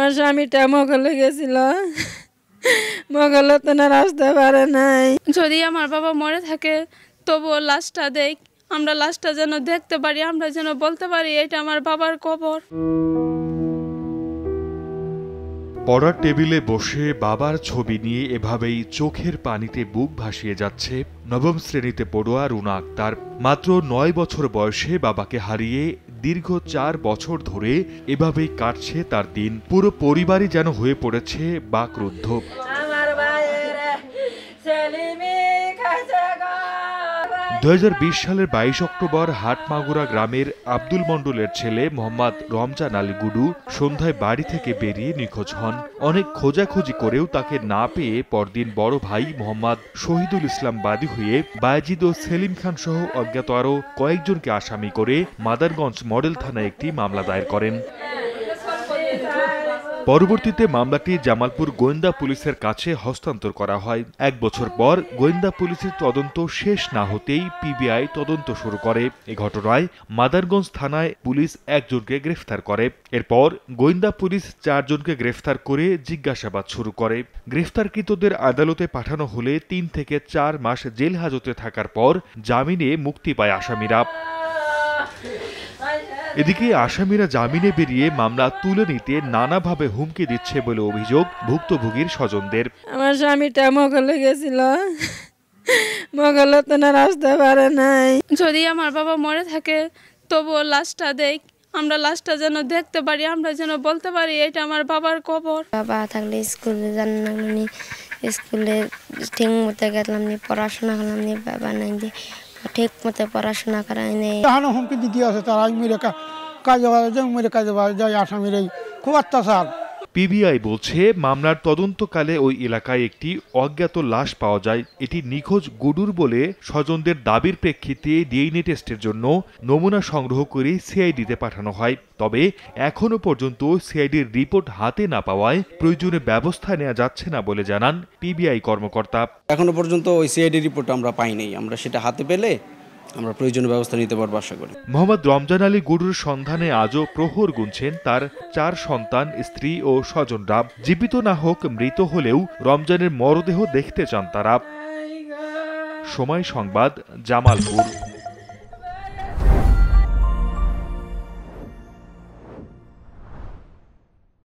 আমার স্বামীটা মোগলে গেছিল, মোগলে তো না আসতে পারে নাই। যদি আমার বাবা মরে থাকে তবুও লাশটা দেখ, আমরা লাশটা যেন দেখতে পারি, আমরা যেন বলতে পারি এটা আমার বাবার কবর। পড়ার টেবিলে বসে বাবার ছবি নিয়ে এভাবেই চোখের পানিতে বুক ভাসিয়ে যাচ্ছে নবম শ্রেণীতে পড়ুয়া রুনা আক্তার। মাত্র ৯ বছর বয়সে বাবাকে হারিয়ে দীর্ঘ ৪ বছর ধরে এভাবেই কাটছে তার দিন। পুরো পরিবারই যেন হয়ে পড়েছে বাকরুদ্ধ। ২০২০ সালের ২২ অক্টোবর হাটমাগুরা গ্রামের আব্দুল মণ্ডলের ছেলে মোহাম্মদ রমজান আলী গুডু সন্ধ্যায় বাড়ি থেকে বেরিয়ে নিখোঁজ হন। অনেক খোঁজাখুঁজি করেও তাকে না পেয়ে পরদিন বড় ভাই মোহাম্মদ শহীদুল ইসলাম বাদী হয়ে বায়েজিদ ও সেলিম খান সহ অজ্ঞাত আরও কয়েকজনকে আসামি করে মাদারগঞ্জ মডেল থানায় একটি মামলা দায়ের করেন। পরবর্তীতে মামলাটি জামালপুর গোয়েন্দা পুলিশের কাছে হস্তান্তর করা হয়। ১ বছর পর গোয়েন্দা পুলিশের তদন্ত শেষ না হতেই পিবিআই তদন্ত শুরু করে। এ ঘটনায় মাদারগঞ্জ থানায় পুলিশ একজনকে গ্রেফতার করে। এরপর গোয়েন্দা পুলিশ ৪ জনকে গ্রেফতার করে জিজ্ঞাসাবাদ শুরু করে। গ্রেফতারকৃতদের আদালতে পাঠানো হলে ৩ থেকে ৪ মাস জেল হাজতে থাকার পর জামিনে মুক্তি পায় আসামিরা। এদিকে আসামিরা জামিনে বেরিয়ে মামলা তুলে নিতে নানাভাবে হুমকি দিচ্ছে বলে অভিযোগ ভুক্তভোগীর স্বজনদের। আমার স্বামীটা মোগলে গেছিল, মোগলে তো না আসতে পারে নাই। যদি আমার বাবা মরে থাকে তবুও লাশটা দেখ, আমরা লাশটা যেন দেখতে পারি, আমরা যেন বলতে পারি এটা আমার বাবার কবর। বাবা থাকলে স্কুলে জানলাম নি, স্কুলে ঠিক মতো গেলাম নি, পড়াশোনা করলাম নি, বাবা নাই যে ঠিক মতো পড়াশোনা করাই নেই। হুমকি দিতে আছে তারা কাজে আসামির খুব অত্যাচার। পিবিআই বলছে মামলার তদন্তকালে ওই এলাকায় একটি অজ্ঞাত লাশ পাওয়া যায়। এটি নিখোঁজ গুডুর বলে স্বজনদের দাবির প্রেক্ষিতে ডিএনএ টেস্টের জন্য নমুনা সংগ্রহ করে সিআইডিতে পাঠানো হয়। তবে এখনো পর্যন্ত সিআইডির রিপোর্ট হাতে না পাওয়ায় প্রয়োজনীয় ব্যবস্থা নেওয়া যাচ্ছে না বলে জানান পিবিআই কর্মকর্তা। এখনো পর্যন্ত ওই সিআইডি রিপোর্ট আমরা পাইনি, আমরা সেটা হাতে পেলে আমরা প্রয়োজনীয় ব্যবস্থা নিতে পারবো আশা করি। মোহাম্মদ রমজান আলী গুডুর সন্ধানে আজও প্রহর গুনছেন তার ৪ সন্তান, স্ত্রী ও স্বজনরা। জীবিত না হোক মৃত হলেও রমজানের মরদেহ দেখতে চান তারা। সময় সংবাদ, জামালপুর।